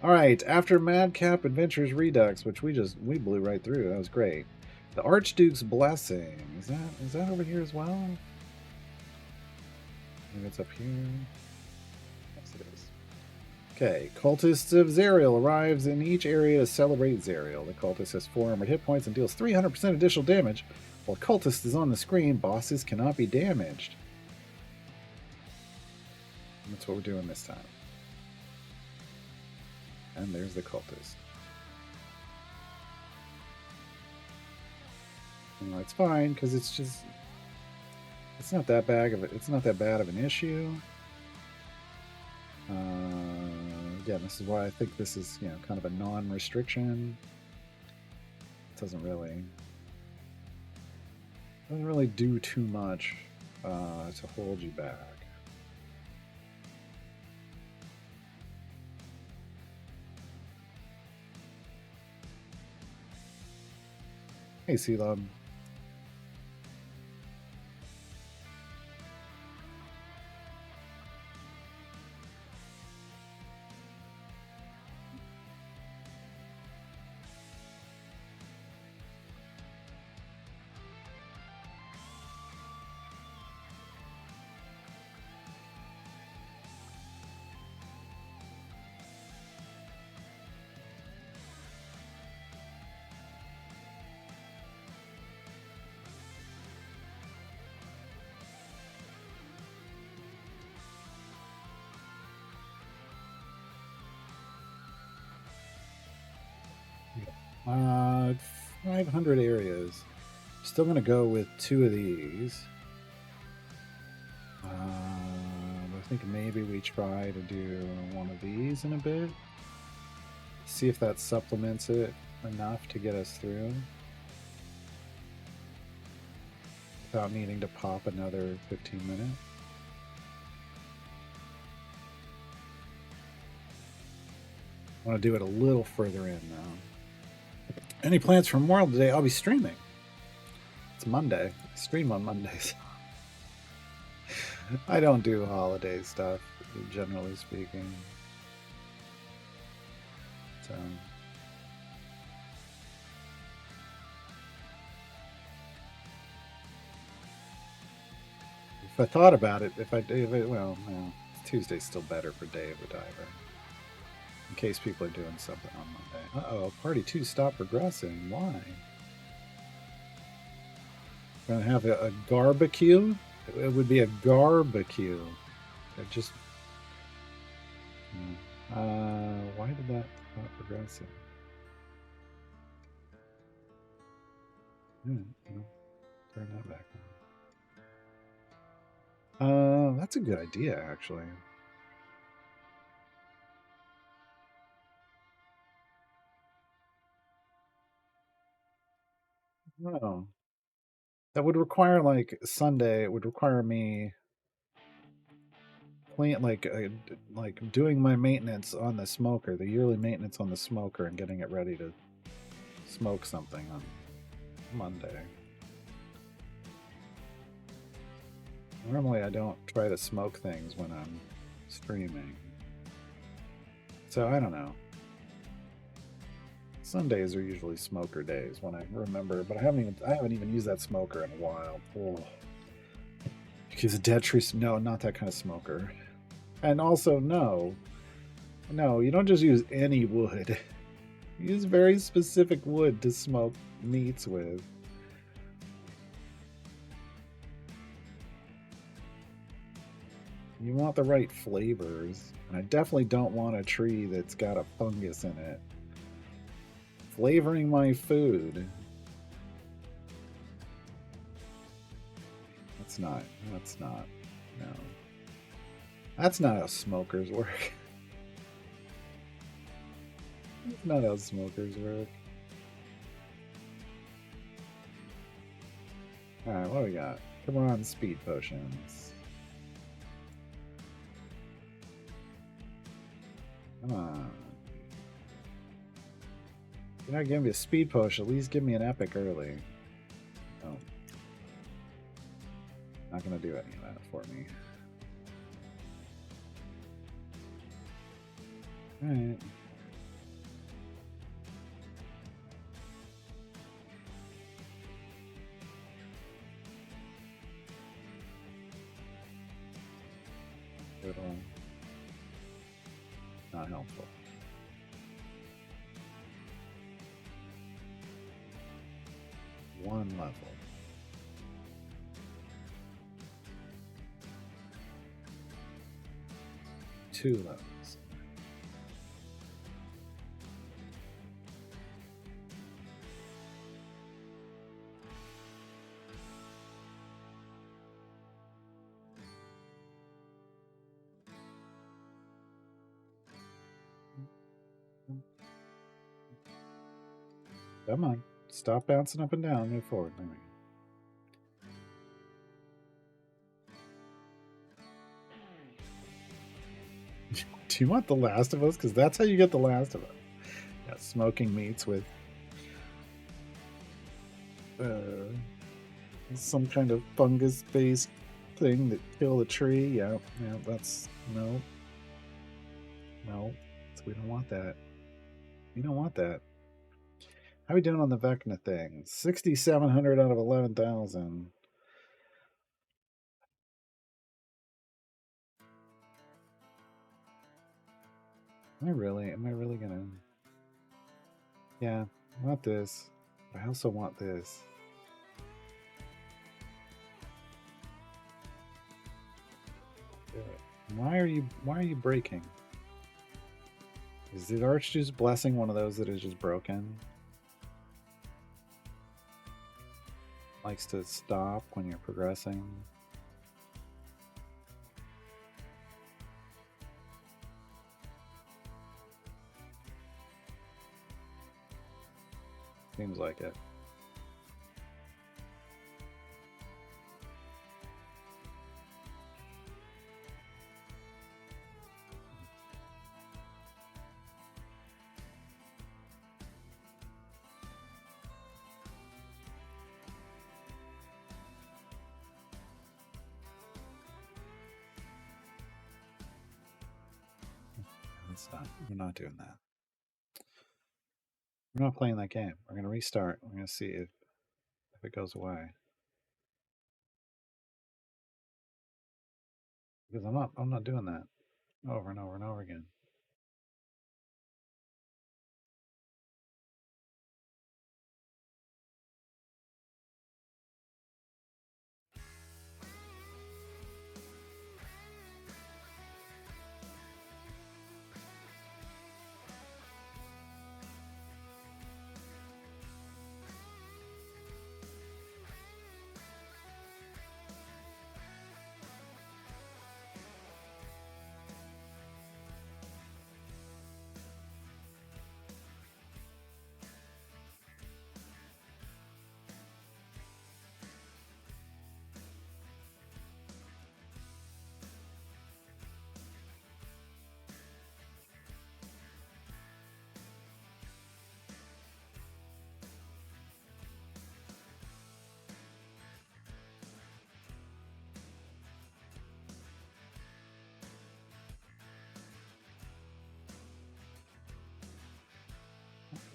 All right, after Madcap Adventures Redux, which we blew right through. That was great. The Archduke's Blessing. Is that over here as well? Maybe it's up here. Yes, it is. Okay, Cultists of Zariel arrives in each area to celebrate Zariel. The cultist has 4 armored hit points and deals 300% additional damage. While cultist is on the screen, bosses cannot be damaged. And that's what we're doing this time. And there's the cultist. You know, it's fine because it's not that bad of an issue. Again, this is why I think this is kind of a non-restriction. It doesn't really do too much to hold you back. Hey, C-Lub. Uh, 500 areas. Still going to go with 2 of these. I think maybe we try to do one of these in a bit. See if that supplements it enough to get us through. Without needing to pop another 15 minutes. I want to do it a little further in now. Any plans for Memorial today? I'll be streaming. It's Monday. I stream on Mondays. I don't do holiday stuff, generally speaking. So, if I thought about it, well, Tuesday's still better for Day of the Diver. In case people are doing something on Monday. Uh-oh, Party 2 stopped progressing. Why? Gonna have a barbecue? It would be a barbecue. It just... why did that stop progressing? Turn that back on. That's a good idea, actually. No. That would require, like, Sunday, it would require me playing, like doing my maintenance on the smoker, the yearly maintenance on the smoker, and getting it ready to smoke something on Monday. Normally I don't try to smoke things when I'm streaming. So I don't know. Sundays are usually smoker days when I remember, but I haven't even used that smoker in a while. Oh. Because a dead tree, no, not that kind of smoker. And also, no, you don't just use any wood. You use very specific wood to smoke meats with. You want the right flavors. And I definitely don't want a tree that's got a fungus in it. Flavoring my food. That's not, no. That's not how smokers work. That's not how smokers work. Alright, what do we got? Come on, speed potions. Come on. If you're not giving me a speed potion, at least give me an epic early. Oh. Not gonna do any of that for me. Alright. Not helpful. One level. Two levels. Come on. Stop bouncing up and down. Move forward. There we go. Do you want The Last of Us? Because that's how you get The Last of Us. Yeah, smoking meats with some kind of fungus-based thing that kill the tree. Yeah, that's no. So we don't want that. We don't want that. How are we doing on the Vecna thing? 6,700 out of 11,000. Am I really gonna? Yeah, I want this. But I also want this. Why are you breaking? Is the Archduke's blessing one of those that is just broken? Likes to stop when you're progressing. Seems like it. We're not doing that. We're not playing that game. We're gonna restart. We're gonna see if it goes away. Because I'm not doing that over and over and over again.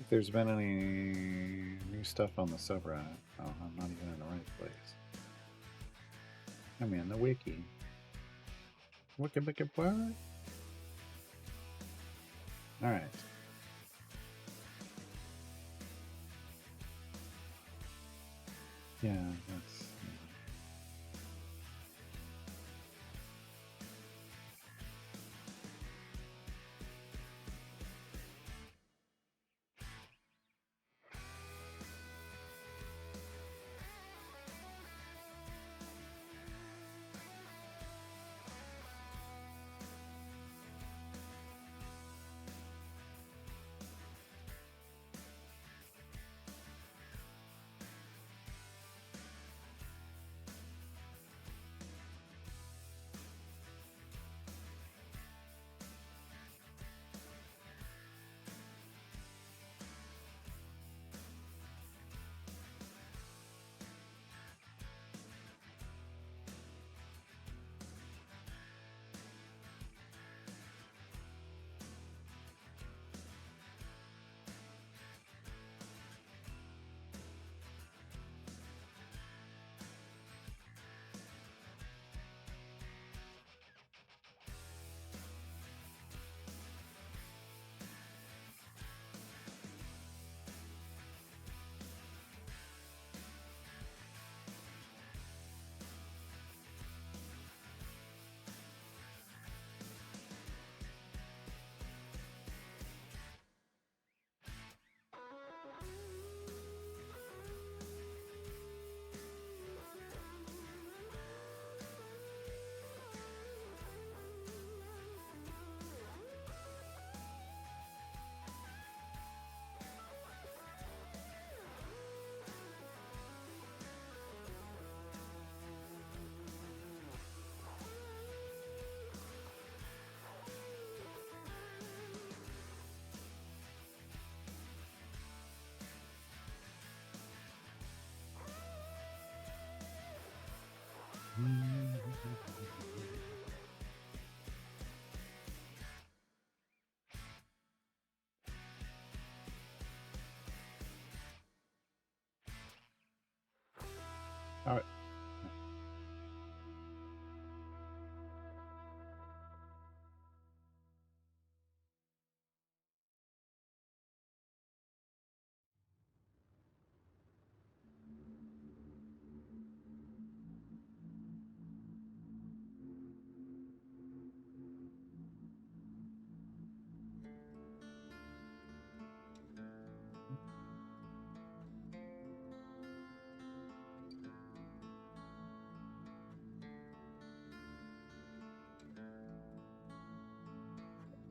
If there's been any new stuff on the subreddit, oh, I'm not even in the right place. I'm in the wiki. Wiki what? Alright. Yeah, that's...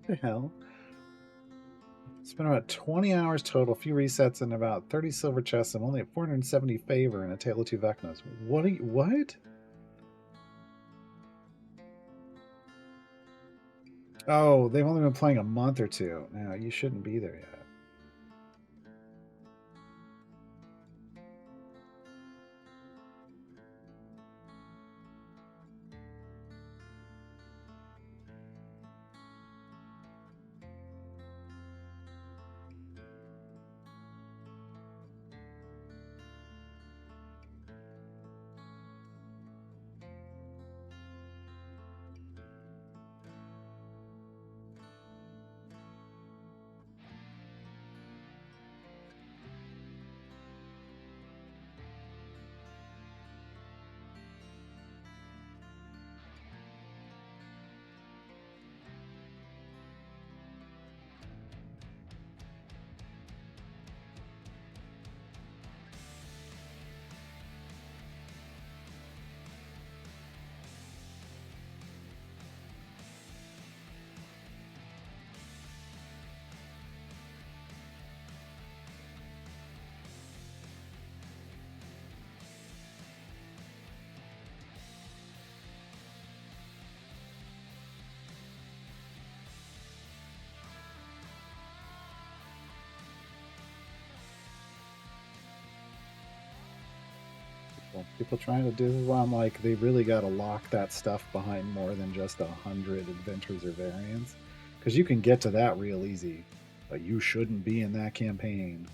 the hell? Spent about 20 hours total, a few resets, and about 30 silver chests. I'm only at 470 favor in a Tale of Two Vecnas. What are you, what? Oh, they've only been playing a month or two. No, you shouldn't be there yet. People trying to do this is why I'm like, they really got to lock that stuff behind more than just 100 adventures or variants, because you can get to that real easy. But you shouldn't be in that campaign.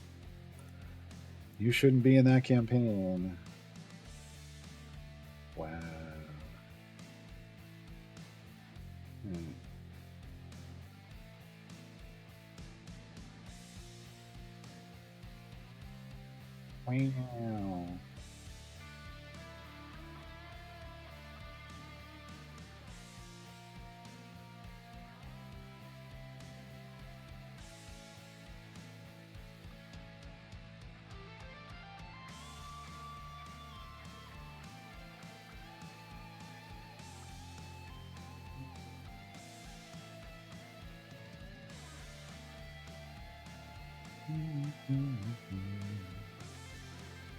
You shouldn't be in that campaign. Wow. Wow.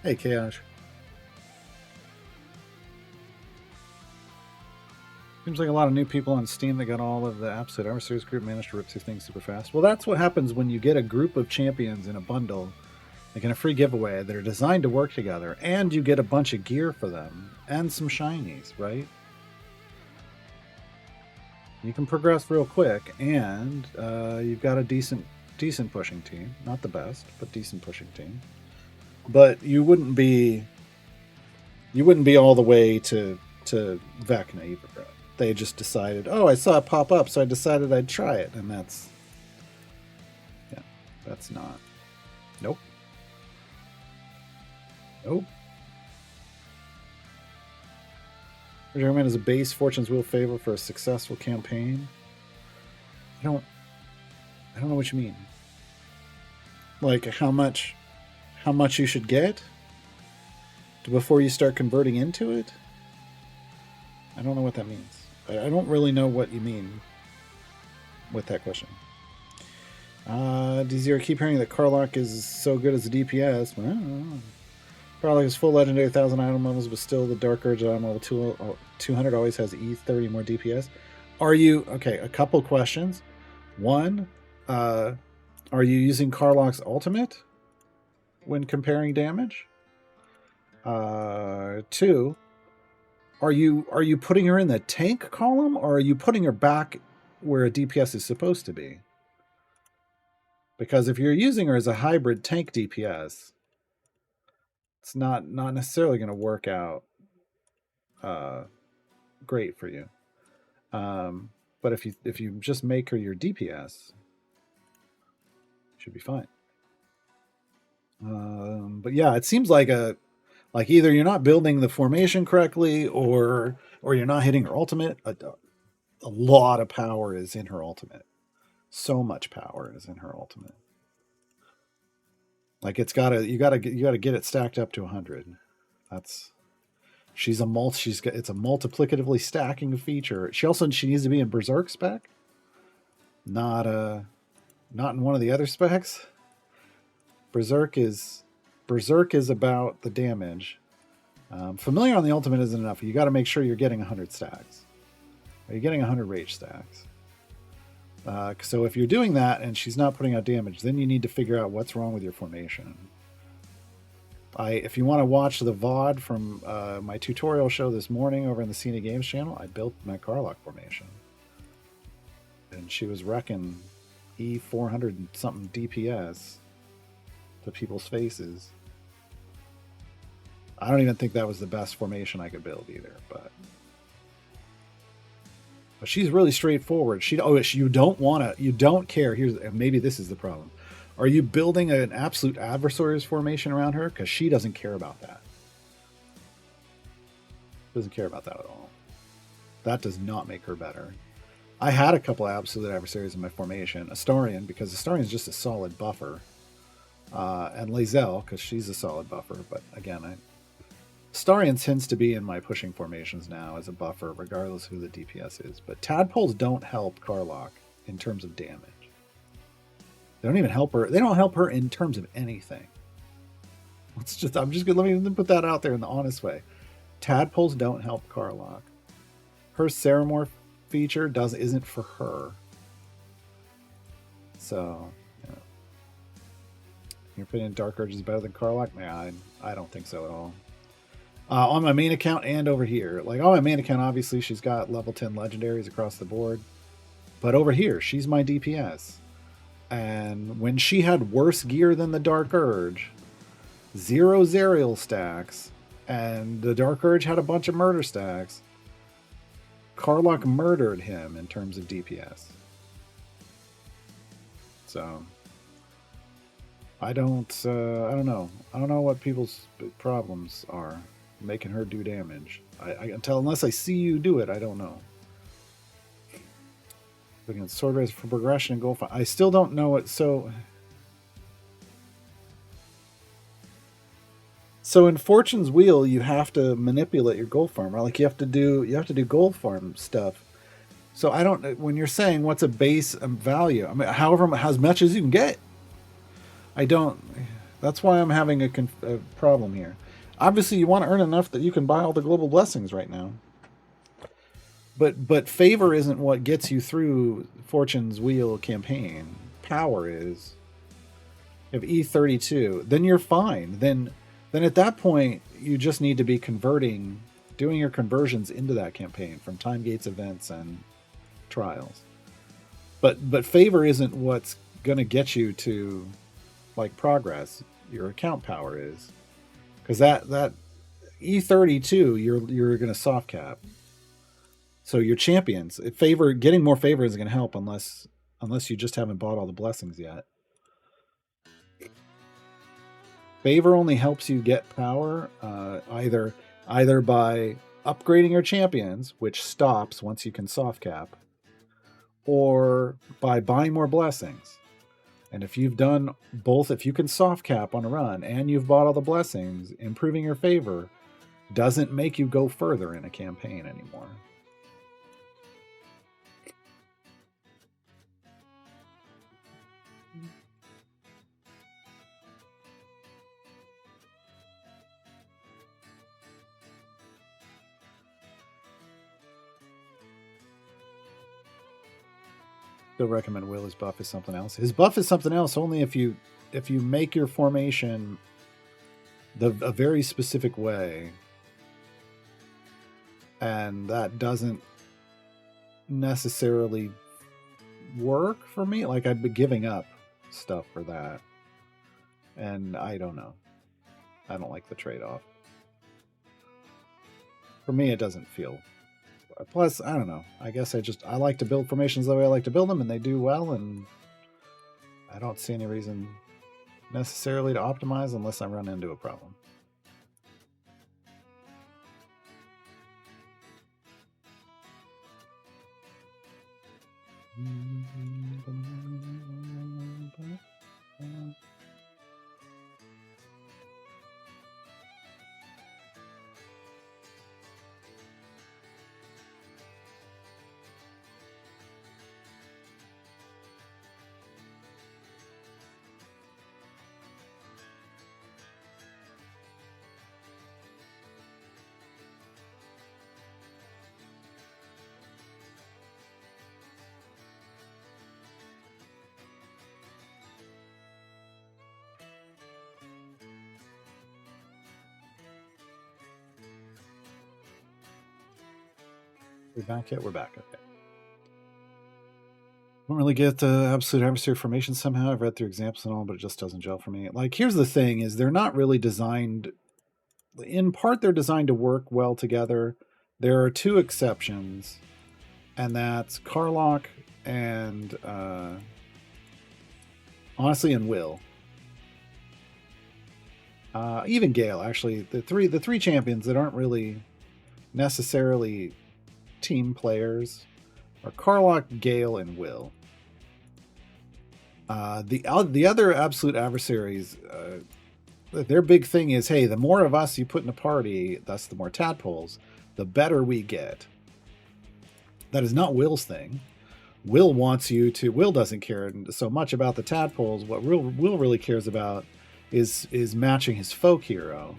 Hey, Chaos. Seems like a lot of new people on Steam that got all of the apps that our series group managed to rip through things super fast. Well, that's what happens when you get a group of champions in a bundle, like in a free giveaway, that are designed to work together, and you get a bunch of gear for them and some shinies, right? You can progress real quick, and you've got a decent pushing team. Not the best, but decent pushing team. But you wouldn't be all the way to Vecna either. They just decided, oh, I saw it pop up, so I decided I'd try it, and that's not. Nope. Recommend as a base Fortune's Wheel favor for a successful campaign. I don't know what you mean. Like how much you should get before you start converting into it? I don't know what that means. I don't really know what you mean with that question. D0, keep hearing that Karlach is so good as a DPS. Well, Karlach is full legendary 1,000 item levels, but still the Dark Urge item level 200 always has E30 more DPS. Are you... Okay, a couple questions. One, are you using Karlach's ultimate when comparing damage? Two, are you putting her in the tank column, or are you putting her back where a DPS is supposed to be? Because if you're using her as a hybrid tank DPS, it's not necessarily going to work out great for you. But if you just make her your DPS, should be fine. But yeah, it seems like either you're not building the formation correctly, or you're not hitting her ultimate. A lot of power is in her ultimate. So much power is in her ultimate. Like you gotta get it stacked up to 100. It's a multiplicatively stacking feature. She needs to be in Berserk spec. Not not in one of the other specs. Berserk is about the damage. Familiar on the ultimate isn't enough. You got to make sure you're getting 100 stacks. Are you getting 100 rage stacks? So if you're doing that and she's not putting out damage, then you need to figure out what's wrong with your formation. If you want to watch the VOD from my tutorial show this morning over in the Cena Games channel, I built my Karlach formation. And she was wrecking E400 and something DPS to people's faces. I don't even think that was the best formation I could build either, but she's really straightforward. You don't care. Maybe this is the problem. Are you building an absolute adversary's formation around her? Because she doesn't care about that. Doesn't care about that at all. That does not make her better. I had a couple of absolute adversaries in my formation. Astarion, because Astarion is just a solid buffer. And Lae'zel, because she's a solid buffer. But again, Astarion tends to be in my pushing formations now as a buffer, regardless of who the DPS is. But tadpoles don't help Karlach in terms of damage. They don't even help her. They don't help her in terms of anything. Let me put that out there in the honest way. Tadpoles don't help Karlach. Her Ceramorph feature isn't for her. So, your opinion, Dark Urge is better than Karlach? Nah, I don't think so at all. On my main account and over here, like on my main account, obviously she's got level 10 legendaries across the board, but over here she's my DPS. And when she had worse gear than the Dark Urge, 0 Zerial stacks, and the Dark Urge had a bunch of murder stacks, Karlach murdered him in terms of DPS. So I don't know. I don't know what people's problems are making her do damage. Unless I see you do it, I don't know. Looking at sword raise for progression and goal fight. I still don't know it. So in Fortune's Wheel, you have to manipulate your gold farm. Like you have to do gold farm stuff. So I don't. When you're saying what's a base value, I mean, as much as you can get. I don't. That's why I'm having a problem here. Obviously, you want to earn enough that you can buy all the global blessings right now. But favor isn't what gets you through Fortune's Wheel campaign. Power is. If E32, then you're fine. Then at that point, you just need to be doing your conversions into that campaign from time gates events and trials. But favor isn't what's going to get you to like progress. Your account power is, because that E32 you're going to soft cap. So your champions, getting more favor isn't going to help unless you just haven't bought all the blessings yet. Favor only helps you get power either by upgrading your champions, which stops once you can soft cap, or by buying more blessings. And if you've done both, if you can soft cap on a run and you've bought all the blessings, improving your favor doesn't make you go further in a campaign anymore. Still recommend Will. His buff is something else. His buff is something else only if you make your formation a very specific way, and that doesn't necessarily work for me. Like I'd be giving up stuff for that, and I don't know. I don't like the trade-off. For me, it doesn't feel. Plus, I don't know. I guess I like to build formations the way I like to build them, and they do well, and I don't see any reason necessarily to optimize unless I run into a problem. We back yet? We're back. Okay. Don't really get the absolute adversary formation somehow. I've read through examples and all, but it just doesn't gel for me. Like, here's the thing: is they're not really designed. In part, they're designed to work well together. There are two exceptions, and that's Karlach and honestly, and Will. Even Gale, actually, the three champions that aren't really necessarily team players are Karlach, Gale, and Will. The other absolute adversaries, their big thing is, hey, the more of us you put in a party, thus the more tadpoles, the better we get. That is not Will's thing. Will wants you to. Will doesn't care so much about the tadpoles. What Will really cares about is matching his folk hero,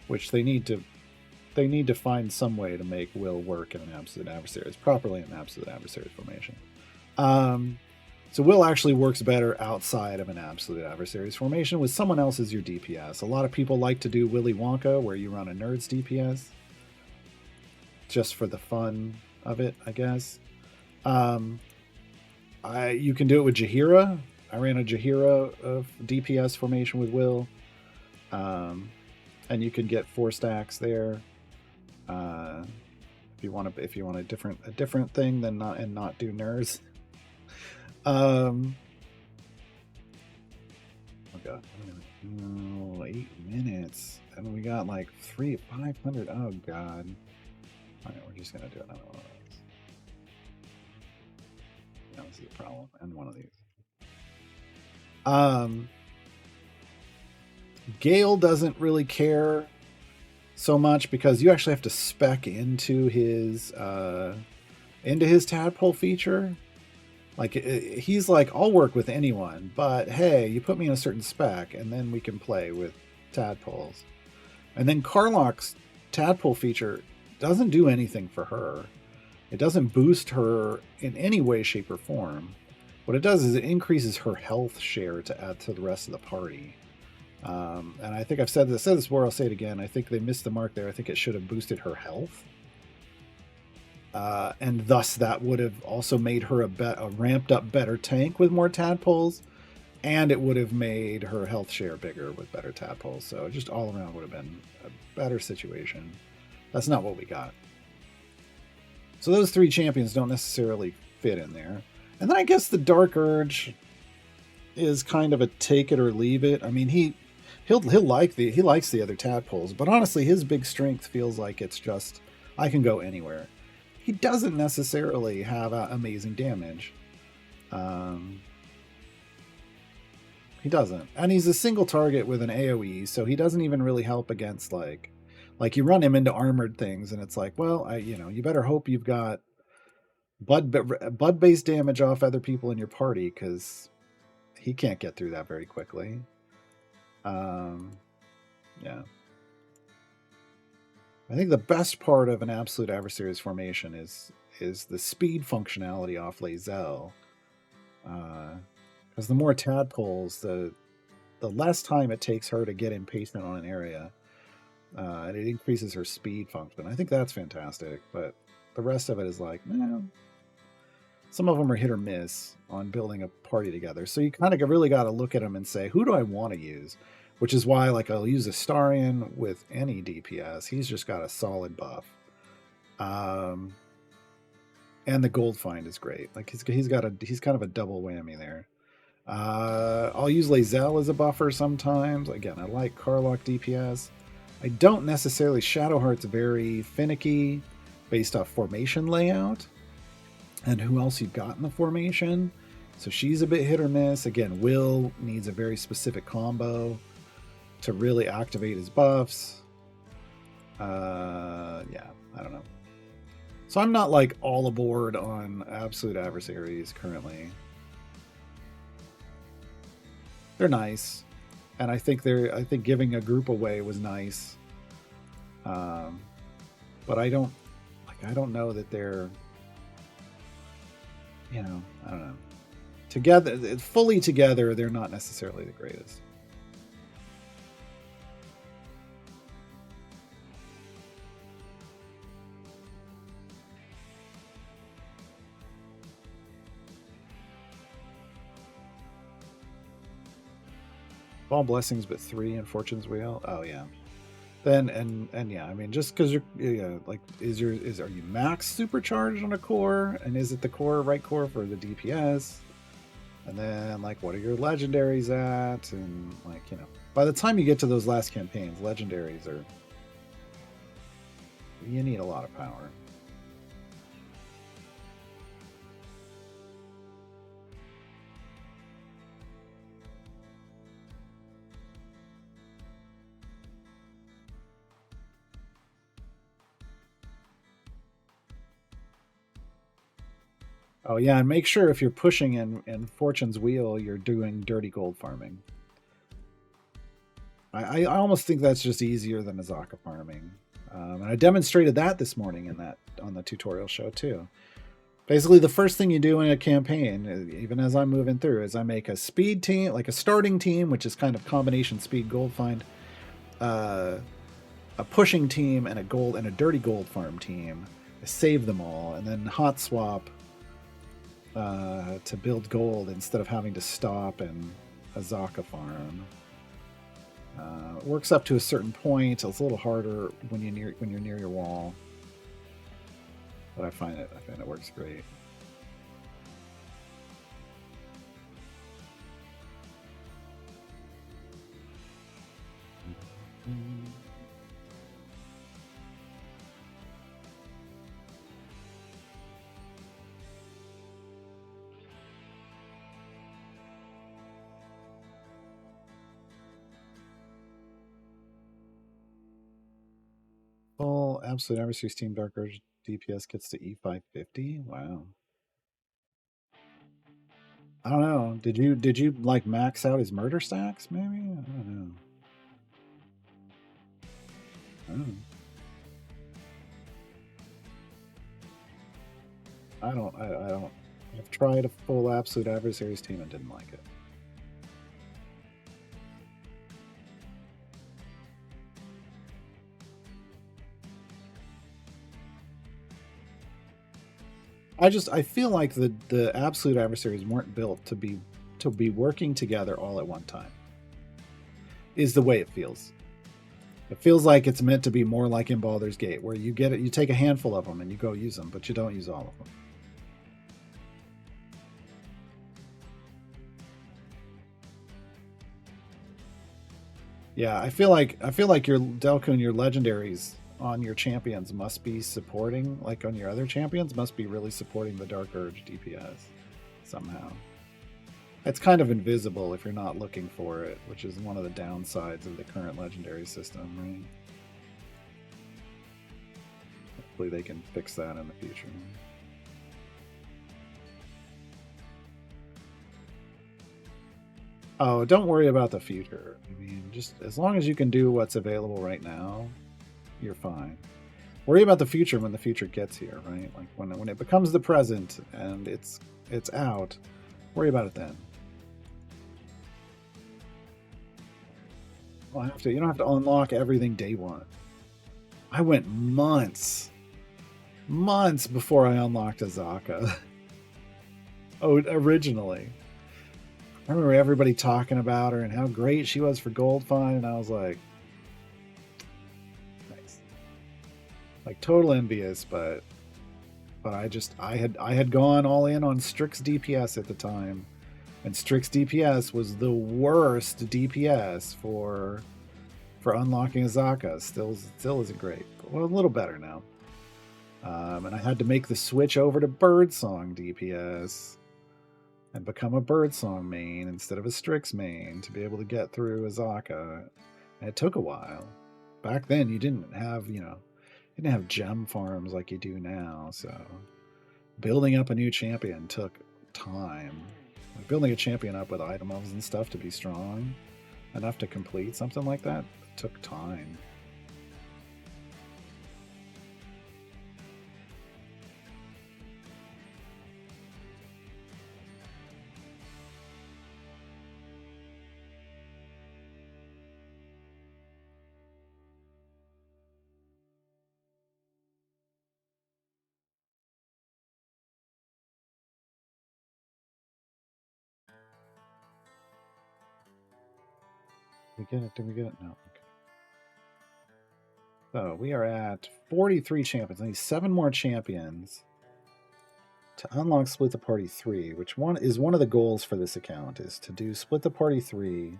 which they need to find some way to make Will work in an absolute adversaries properly in an absolute adversary formation. So Will actually works better outside of an absolute adversaries formation with someone else as your DPS. A lot of people like to do Willy Wonka, where you run a nerd's DPS, just for the fun of it, I guess. You can do it with Jaheira. I ran a Jaheira of DPS formation with Will, and you can get 4 stacks there. If you want a different thing than not do nerds. Oh god, 8 minutes, and we got like 500. Oh god. All right, we're just gonna do another one of those. Yeah, this is a problem, and one of these. Gale doesn't really care so much because you actually have to spec into his tadpole feature. Like, he's like, I'll work with anyone, but hey, you put me in a certain spec, and then we can play with tadpoles. And then Karlach's tadpole feature doesn't do anything for her. It doesn't boost her in any way, shape, or form. What it does is it increases her health share to add to the rest of the party. And I think I've said this before, I'll say it again. I think they missed the mark there. I think it should have boosted her health. And thus that would have also made her a ramped up better tank with more tadpoles. And it would have made her health share bigger with better tadpoles. So just all around would have been a better situation. That's not what we got. So those 3 champions don't necessarily fit in there. And then I guess the Dark Urge is kind of a take it or leave it. I mean, he likes the other tadpoles, but honestly, his big strength feels like it's just I can go anywhere. He doesn't necessarily have amazing damage. He doesn't, and he's a single target with an AOE, so he doesn't even really help against like you run him into armored things, and it's like, well, you better hope you've got blood-based damage off other people in your party, because he can't get through that very quickly. Yeah. I think the best part of an absolute adversaries formation is the speed functionality off Lae'zel. Because the more tadpoles, the less time it takes her to get impatient on an area. And it increases her speed function. I think that's fantastic, but the rest of it is like, some of them are hit or miss on building a party together. So you kind of really got to look at them and say, who do I want to use? Which is why, like, I'll use Astarion with any DPS. He's just got a solid buff. And the Gold Find is great. Like, he's kind of a double whammy there. I'll use Lae'zel as a buffer sometimes. Again, I like Karlach DPS. I don't necessarily. Shadowheart's very finicky based off formation layout and who else you've got in the formation. So she's a bit hit or miss. Again, Will needs a very specific combo to really activate his buffs. Yeah, I don't know. So I'm not like all aboard on absolute adversaries currently. They're nice, and I think giving a group away was nice. But I don't know that they're, I don't know. Together, fully together, they're not necessarily the greatest. All blessings, but 3 in Fortune's Wheel. Oh yeah. Then and yeah, I mean, just because you're like, are you max supercharged on a core, and is it the core right core for the DPS? And then like, what are your legendaries at? And like, by the time you get to those last campaigns, legendaries are, you need a lot of power. Oh yeah, and make sure if you're pushing in Fortune's Wheel, you're doing dirty gold farming. I almost think that's just easier than Azaka farming, and I demonstrated that this morning in that on the tutorial show too. Basically, the first thing you do in a campaign, even as I'm moving through, is I make a speed team, like a starting team, which is kind of combination speed gold find, a pushing team, and a dirty gold farm team. I save them all, and then hot swap to build gold instead of having to stop and Azaka farm. It works up to a certain point. It's a little harder when you're near your wall, but I find it works great. Full absolute adversary Steam Dark Urge DPS gets to E550. Wow. I don't know. Did you like max out his murder stacks? Maybe, I don't know. I don't. I don't. I've tried a full absolute adversaries team and didn't like it. I feel like the absolute adversaries weren't built to be working together all at one time. Is the way it feels. It feels like it's meant to be more like in Baldur's Gate, where you get it, you take a handful of them and you go use them, but you don't use all of them. Yeah, I feel like your Delco and your legendaries on your champions must be supporting, like on your other champions, must be really supporting the Dark Urge DPS somehow. It's kind of invisible if you're not looking for it, which is one of the downsides of the current legendary system, right? Hopefully they can fix that in the future. Oh, don't worry about the future. I mean, just as long as you can do what's available right now, you're fine. Worry about the future when the future gets here, right? Like when it becomes the present and it's out, worry about it then. You don't have to unlock everything day one. I went months before I unlocked Azaka. Oh, originally. I remember everybody talking about her and how great she was for gold find, and I was like, nice. Like total envious, but I had gone all in on Strix DPS at the time. And Strix DPS was the worst DPS for unlocking Azaka. Still isn't great. Well, a little better now. And I had to make the switch over to Birdsong DPS and become a Birdsong main instead of a Strix main to be able to get through Azaka. And it took a while. Back then, you didn't have gem farms like you do now. So building up a new champion took time. Like building a champion up with items and stuff to be strong enough to complete something like that took time. we get it? Did we get it? No. Okay. So we are at 43 champions. I need 7 more champions to unlock Split the Party 3, which one is one of the goals for this account, is to do Split the Party 3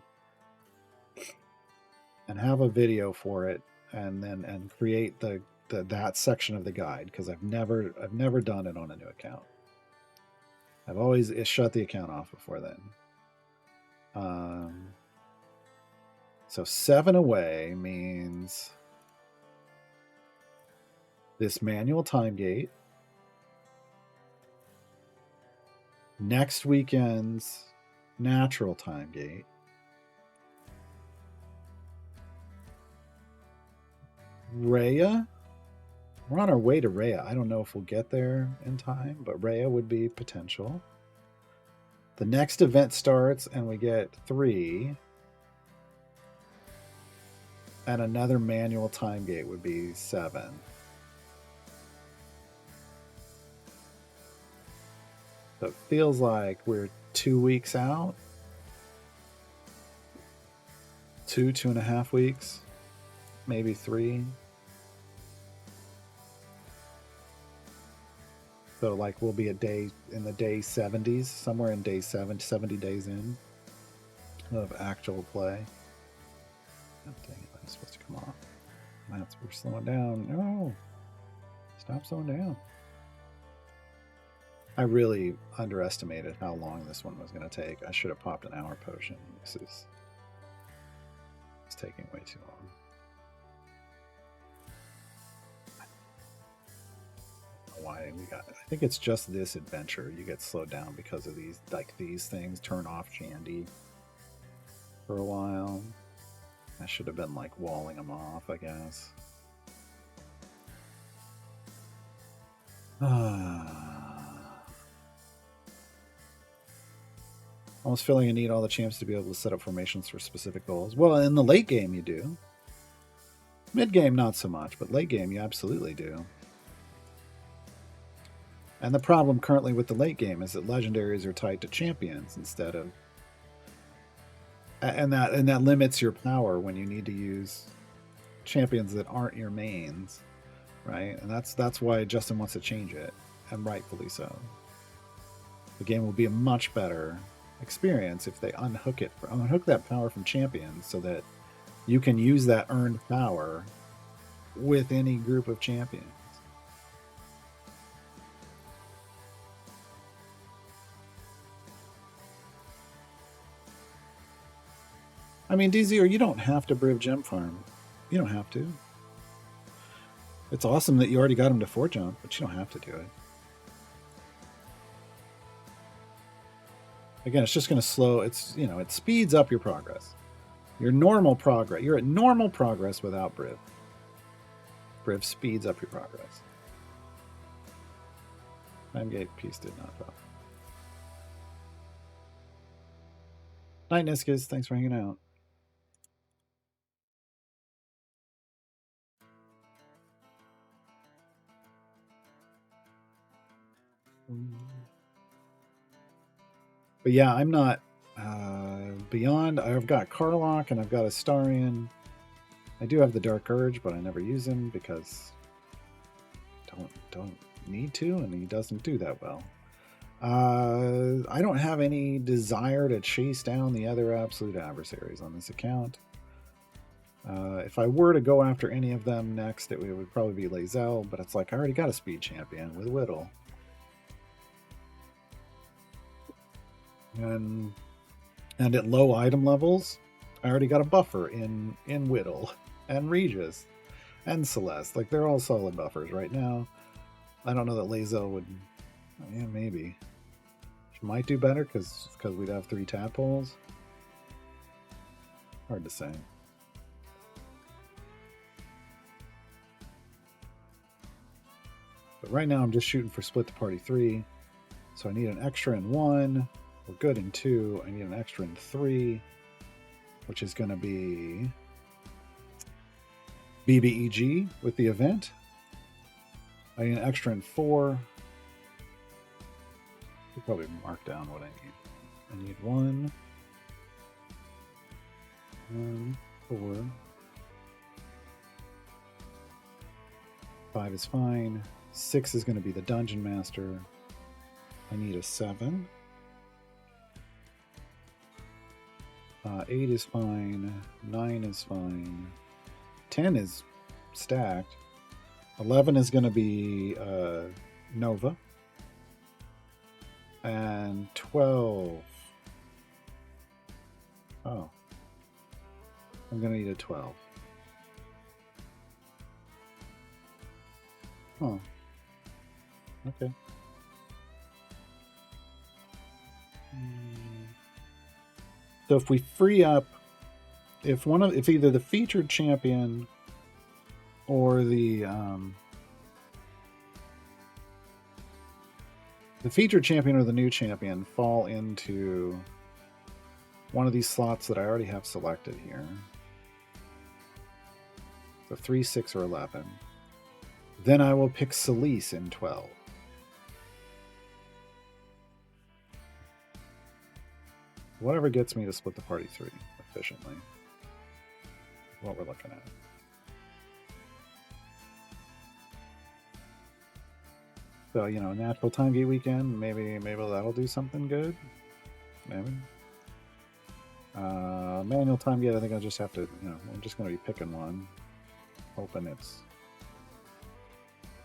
and have a video for it, and create that section of the guide, because I've never done it on a new account. I've always shut the account off before then. So 7 away means this manual time gate, next weekend's natural time gate, Rhea. We're on our way to Rhea. I don't know if we'll get there in time, but Rhea would be potential. The next event starts and we get 3. And another manual time gate would be 7. So it feels like we're 2 weeks out. 2.5 weeks. Maybe 3. So like we'll be a day in the day 70s, somewhere in day 70 days in of actual play. Oh, dang it, I'm supposed to come off. We're slowing down. No, stop slowing down. I really underestimated how long this one was going to take. I should have popped an hour potion. It's taking way too long. Why we got, I think it's just this adventure you get slowed down because of these things turn off Shandy for a while. I should have been like walling them off, I guess. Almost feeling you need all the champs to be able to set up formations for specific goals. Well, in the late game you do. Mid game not so much, but late game you absolutely do. And the problem currently with the late game is that legendaries are tied to champions instead of, and that limits your power when you need to use champions that aren't your mains, right? And that's why Justin wants to change it, and rightfully so. The game will be a much better experience if they unhook that power from champions so that you can use that earned power with any group of champions. I mean, DZ, you don't have to Briv Gem Farm. You don't have to. It's awesome that you already got him to 4 jump, but you don't have to do it. Again, it's just going to slow. It's, it speeds up your progress. Your normal progress. You're at normal progress without Briv. Briv speeds up your progress. Time gate piece did not pop. Night, Niskas. Thanks for hanging out. But yeah, I'm not beyond. I've got Karlach and I've got Astarion. I do have the Dark Urge, but I never use him because don't need to, and he doesn't do that well. I don't have any desire to chase down the other absolute adversaries on this account. If I were to go after any of them next, it would probably be Lae'zel, but it's like I already got a speed champion with Whittle. And at low item levels, I already got a buffer in Whittle and Regis and Celeste. Like, they're all solid buffers right now. I don't know that Lae'zel would... Yeah, maybe. She might do better because we'd have 3 tadpoles. Hard to say. But right now I'm just shooting for Split the Party 3. So I need an extra in 1. We're good in 2. I need an extra in 3, which is going to be BBEG with the event. I need an extra in 4. I'll probably mark down what I need. I need 1. 4. 5 is fine. 6 is going to be the Dungeon Master. I need a 7. 8 is fine. 9 is fine. 10 is stacked. 11 is going to be Nova. And 12. Oh. I'm going to need a 12. Huh. Okay. So if we free up, if either the featured champion or the featured champion or the new champion fall into one of these slots that I already have selected here, so 3, 6, or 11, then I will pick Celise in 12. Whatever gets me to split the party 3 efficiently. What we're looking at. So, you know, natural time gate weekend, maybe that'll do something good. Maybe. Manual time gate, I think I'll just have to, you know, I'm just going to be picking one. Hoping it's...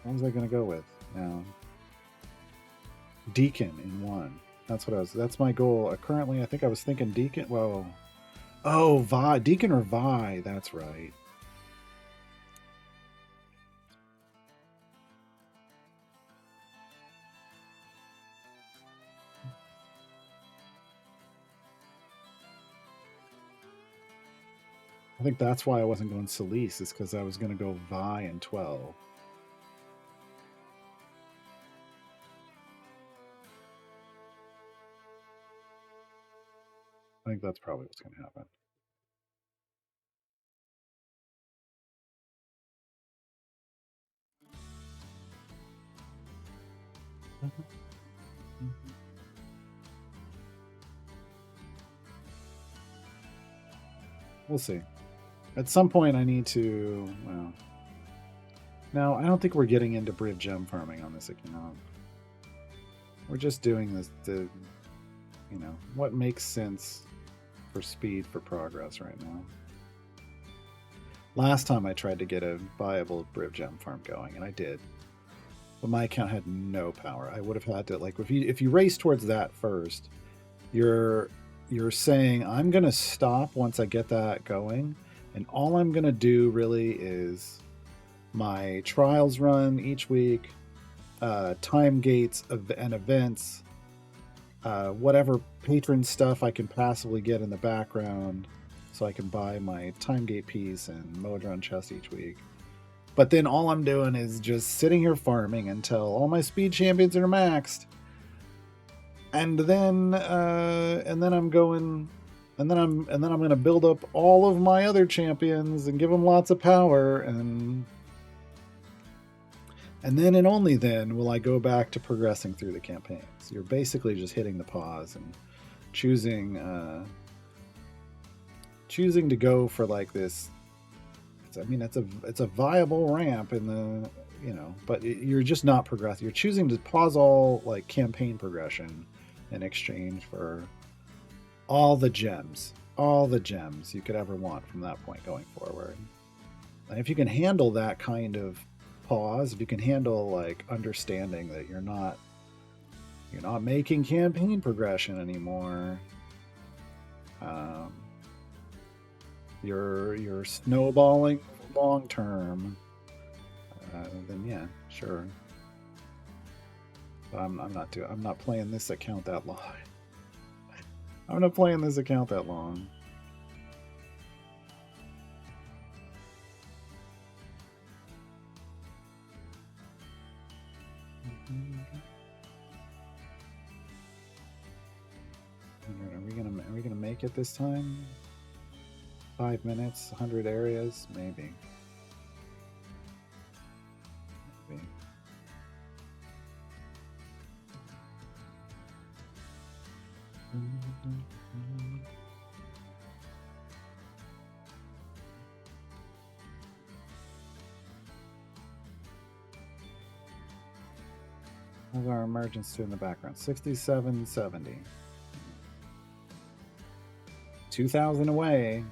What was I going to go with? Now, Deacon in 1. That's my goal. Currently, I think I was thinking Deacon. Well, oh, Vi. Deacon or Vi. That's right. I think that's why I wasn't going Celise, is because I was going to go Vi in 12. I think that's probably what's going to happen. We'll see. At some point, I need to. Well, no, I don't think we're getting into Briv gem farming on this account. We're just doing this to, you know, what makes sense for speed for progress right now. Last time I tried to get a viable Briv gem farm going, and I did, but my account had no power. I would have had to, like, if you race towards that first, you're saying I'm gonna stop once I get that going, and all I'm gonna do really is my trials run each week, time gates and events, whatever patron stuff I can possibly get in the background, so I can buy my time gate piece and Modron chest each week. But then all I'm doing is just sitting here farming until all my speed champions are maxed, and then I'm going, and then I'm going to build up all of my other champions and give them lots of power, and then and only then will I go back to progressing through the campaigns. You're basically just hitting the pause and choosing to go for like this. I mean, it's a viable ramp in the, you know, but you're just not progressing. You're choosing to pause all like campaign progression in exchange for all the gems you could ever want from that point going forward. And if you can handle that kind of pause, if you can handle like understanding that you're not making campaign progression anymore, you're snowballing long term, then yeah, sure. But I'm not playing this account that long. I'm not playing this account that long. Are we gonna make it this time? 5 minutes, 100 areas, maybe. How's our emergence to in the background? 6770. 2,000 away.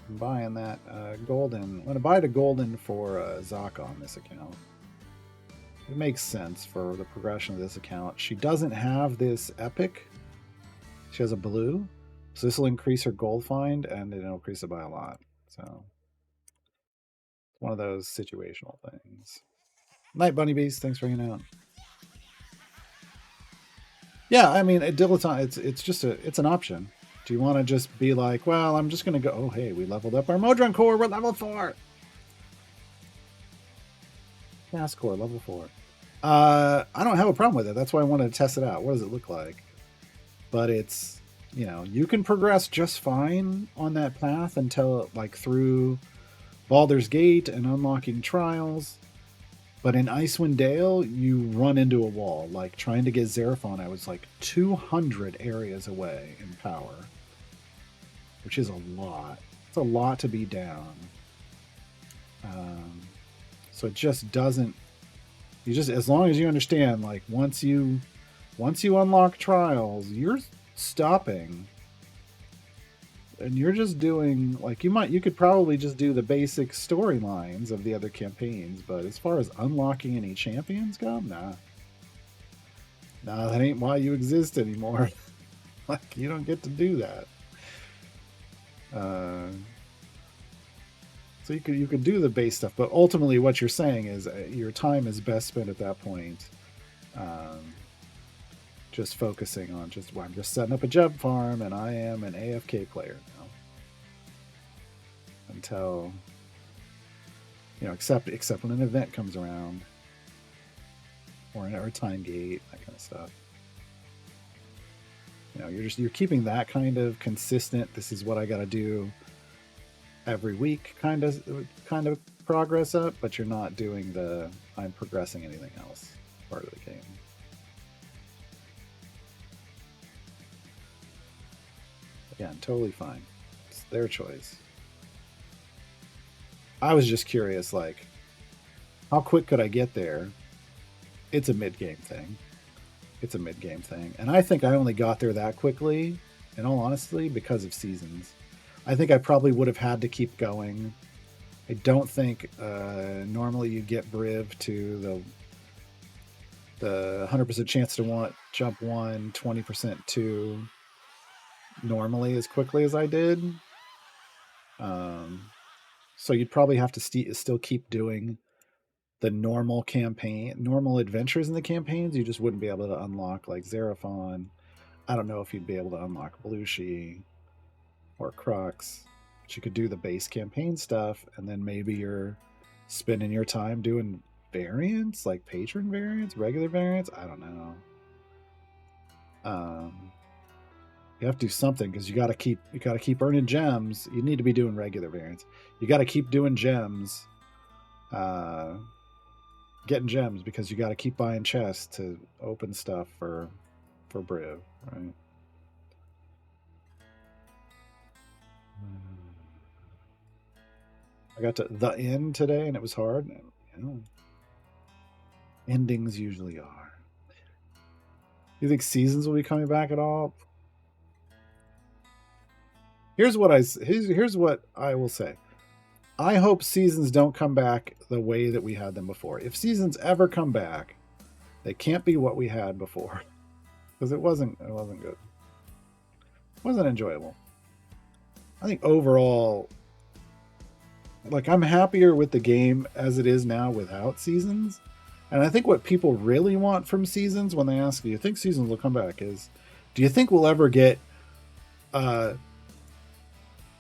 I'm buying that golden. I'm going to buy the golden for Zaka on this account. It makes sense for the progression of this account. She doesn't have this epic. She has a blue. So this will increase her gold find, and it'll increase it by a lot. So it's one of those situational things. Night Bunny Beast, thanks for hanging out. Yeah, I mean, dilettante. It's an option. Do you want to just be like, well, I'm just gonna go? Oh, hey, we leveled up our Modron core. We're level 4. Gas core level 4. I don't have a problem with it. That's why I wanted to test it out. What does it look like? But it's, you know, you can progress just fine on that path until like through Baldur's Gate and unlocking trials. But in Icewind Dale, you run into a wall. Like trying to get Xeraphon, I was like 200 areas away in power, which is a lot. It's a lot to be down. So it just doesn't. You just, as long as you understand, like once you unlock trials, you're stopping. And you're just doing, like, you could probably just do the basic storylines of the other campaigns, but as far as unlocking any champions go, nah, that ain't why you exist anymore. Like, you don't get to do that. So you could do the base stuff, but ultimately what you're saying is your time is best spent at that point, just focusing on I'm just setting up a gem farm, and I am an AFK player now. Until, you know, except when an event comes around, or a time gate, that kind of stuff. You know, you're keeping that kind of consistent. This is what I got to do every week kind of progress up, but you're not doing the I'm progressing anything else part of the game. Again, totally fine. It's their choice. I was just curious, like, how quick could I get there? It's a mid-game thing. And I think I only got there that quickly, in all honesty, because of seasons. I think I probably would have had to keep going. I don't think normally you get Briv to the 100% chance to jump 1, 20% 2 normally as quickly as I did. So you'd probably have to still keep doing the normal adventures in the campaigns. You just wouldn't be able to unlock like Xeraphon. I don't know if you'd be able to unlock Belushi or Crux. But you could do the base campaign stuff, and then maybe you're spending your time doing variants, like patron variants, regular variants. I don't know. You have to do something because you got to keep earning gems. You need to be doing regular variants. You got to keep doing gems, getting gems, because you got to keep buying chests to open stuff for Briv, right? I got to the end today, and it was hard. You know, endings usually are. You think seasons will be coming back at all? Here's what I will say. I hope seasons don't come back the way that we had them before. If seasons ever come back, they can't be what we had before, because it wasn't good. It wasn't enjoyable. I think overall, like, I'm happier with the game as it is now without seasons. And I think what people really want from seasons, when they ask, do you think seasons will come back, is, do you think we'll ever get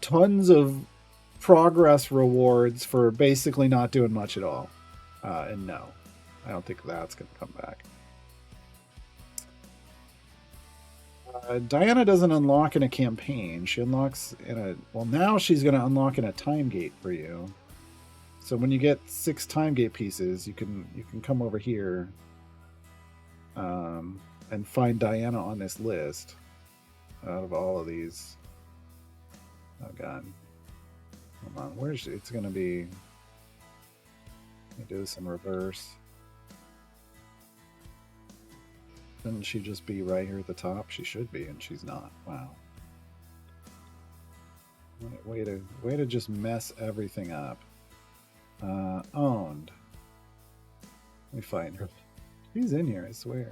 tons of progress rewards for basically not doing much at all? And no, I don't think that's going to come back. Diana doesn't unlock in a campaign. She unlocks now she's going to unlock in a time gate for you. So when you get 6 time gate pieces, you can come over here and find Diana on this list out of all of these. Oh god. Hold on, it's going to be, let me do this in reverse. Shouldn't she just be right here at the top? She should be, and she's not. Wow. Way to just mess everything up. Owned. Let me find her. She's in here, I swear.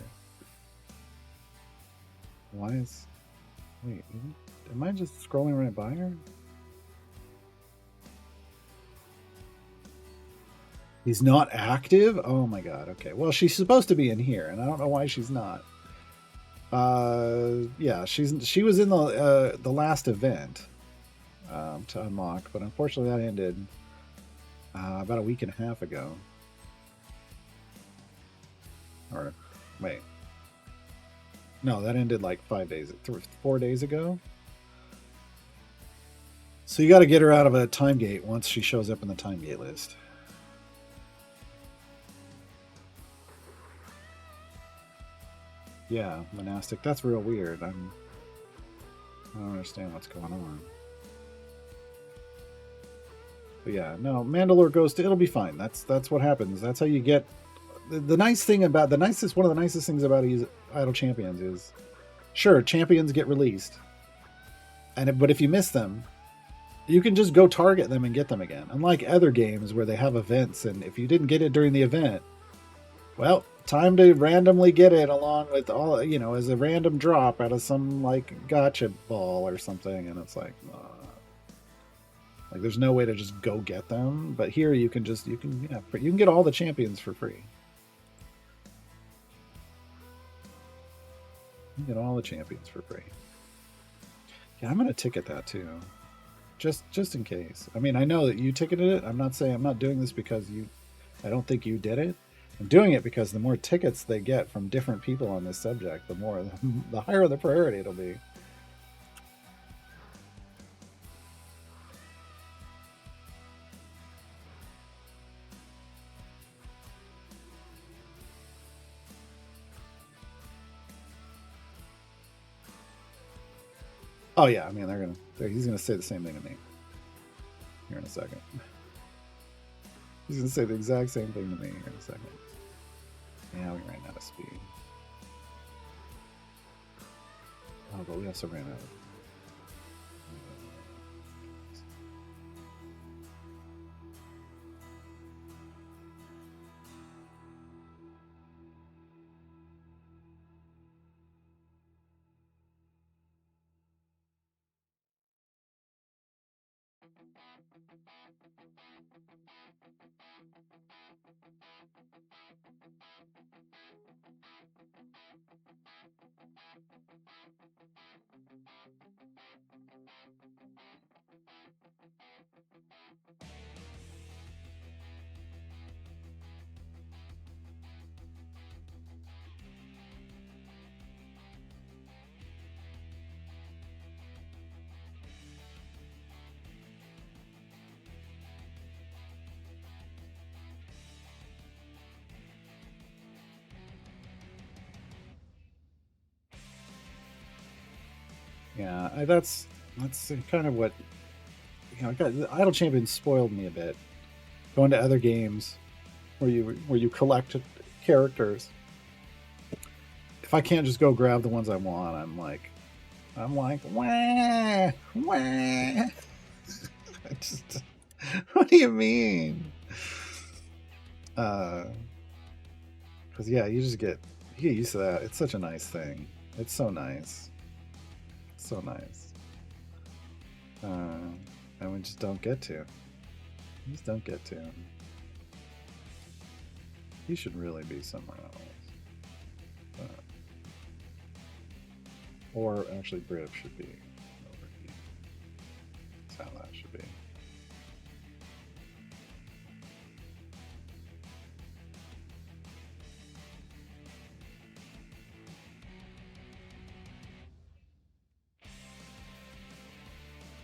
Why is... Wait, am I just scrolling right by her? He's not active? Oh my god, okay. Well, she's supposed to be in here, and I don't know why she's not. Yeah, she was in the last event to unlock, but unfortunately that ended about a week and a half ago. Or, wait. No, that ended like 4 days ago. So you got to get her out of a time gate once she shows up in the time gate list. Yeah, monastic. That's real weird. I don't understand what's going on. But yeah, no, Mandalore goes to. It'll be fine. That's what happens. That's how you get. The nice thing about one of the nicest things about Idle Champions is, sure, champions get released, but if you miss them, you can just go target them and get them again. Unlike other games where they have events, and if you didn't get it during the event, well, time to randomly get it along with all, as a random drop out of some like gotcha ball or something, and it's like there's no way to just go get them. But here you can get all the champions for free. You get all the champions for free. Yeah, I'm gonna ticket that too, just in case. I mean, I know that you ticketed it. I'm not doing this because I don't think you did it. I'm doing it because the more tickets they get from different people on this subject, the higher the priority it'll be. Oh yeah, I mean he's gonna say the same thing to me here in a second. He's gonna say the exact same thing to me here in a second. Yeah, we ran out of speed. Oh, but we also ran out of... Yeah, that's kind of what the Idle Champions spoiled me a bit. Going to other games where you collect characters. If I can't just go grab the ones I want, I'm like, wah, wah. What do you mean? Because yeah, you get used to that. It's such a nice thing. It's so nice. So nice. And we just don't get to. We just don't get to. He should really be somewhere else. Or actually, Brit should be over here. That's how that should be.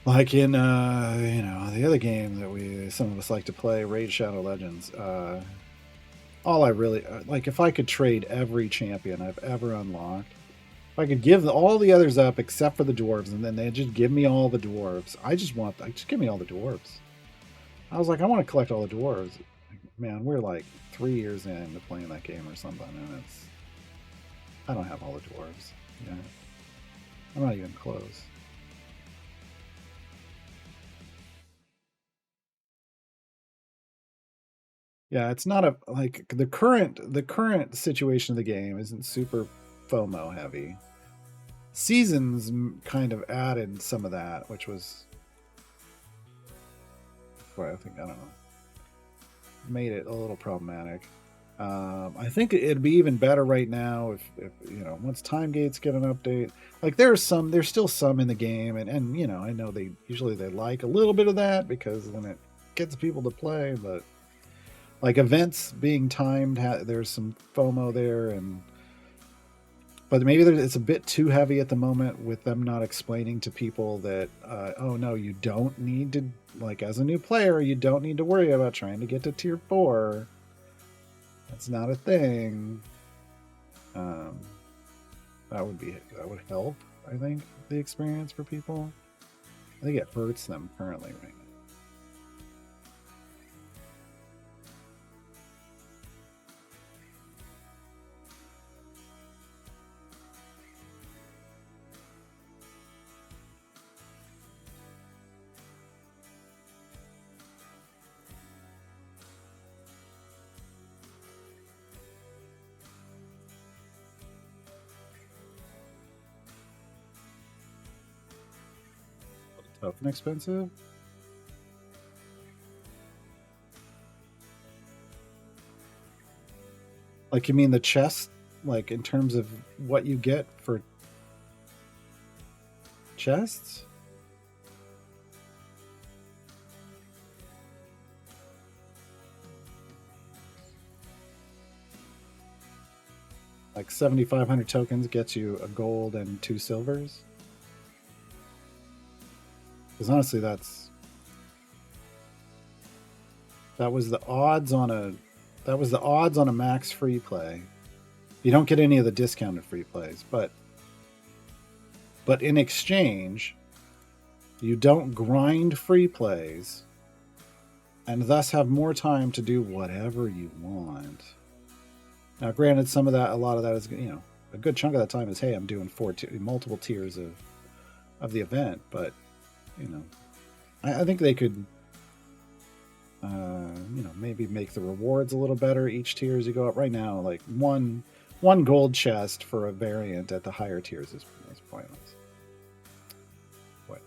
Like in the other game that some of us like to play, Raid Shadow Legends. All I really like, if I could trade every champion I've ever unlocked, if I could give all the others up except for the dwarves, and then they just give me all the dwarves. Just give me all the dwarves. I was like, I want to collect all the dwarves. Man, we're like 3 years into playing that game or something, and I don't have all the dwarves. Yeah, I'm not even close. Yeah, it's not a like the current situation of the game isn't super FOMO heavy. Seasons kind of added some of that, which was what I think, I don't know, made it a little problematic. I think it'd be even better right now if once time gates get an update. Like there's still some in the game, and I know they like a little bit of that because then it gets people to play. But like events being timed, there's some FOMO there, but maybe it's a bit too heavy at the moment with them not explaining to people that oh no, you don't need to, like, as a new player, you don't need to worry about trying to get to tier 4. That's not a thing. um, that would help, I think, the experience for people. I think it hurts them currently right now. Tough and expensive. Like, you mean the chest, like in terms of what you get for chests? Like 7,500 tokens gets you a gold and 2 silvers? Because honestly, that was the odds on a max free play. You don't get any of the discounted free plays, but in exchange, you don't grind free plays and thus have more time to do whatever you want. Now, granted, a lot of that is, a good chunk of that time is, hey, I'm doing multiple tiers of the event, but I think they could, maybe make the rewards a little better each tier as you go up. Right now, like one gold chest for a variant at the higher tiers is pointless. What?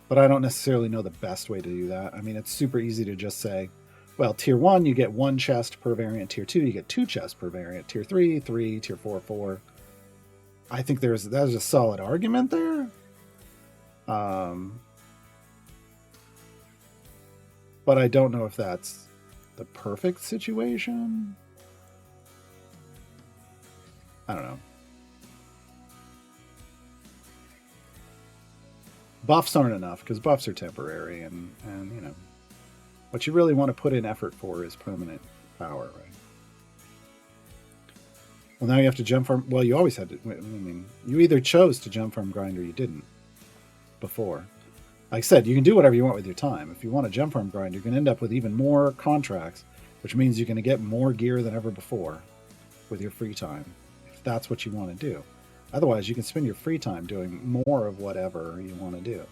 But I don't necessarily know the best way to do that. I mean, it's super easy to just say, well, tier 1, you get 1 chest per variant. Tier 2, you get 2 chests per variant. Tier 3, 3. Tier 4, 4. I think there's a solid argument there. But I don't know if that's the perfect situation. I don't know. Buffs aren't enough because buffs are temporary, and what you really want to put in effort for is permanent power, right? Well, now you have to jump farm. Well, you always had to. I mean, you either chose to jump farm grind or you didn't before. Like I said, you can do whatever you want with your time. If you want to jump farm grind, you're going to end up with even more contracts, which means you're going to get more gear than ever before with your free time, that's what you want to do. Otherwise, you can spend your free time doing more of whatever you want to do.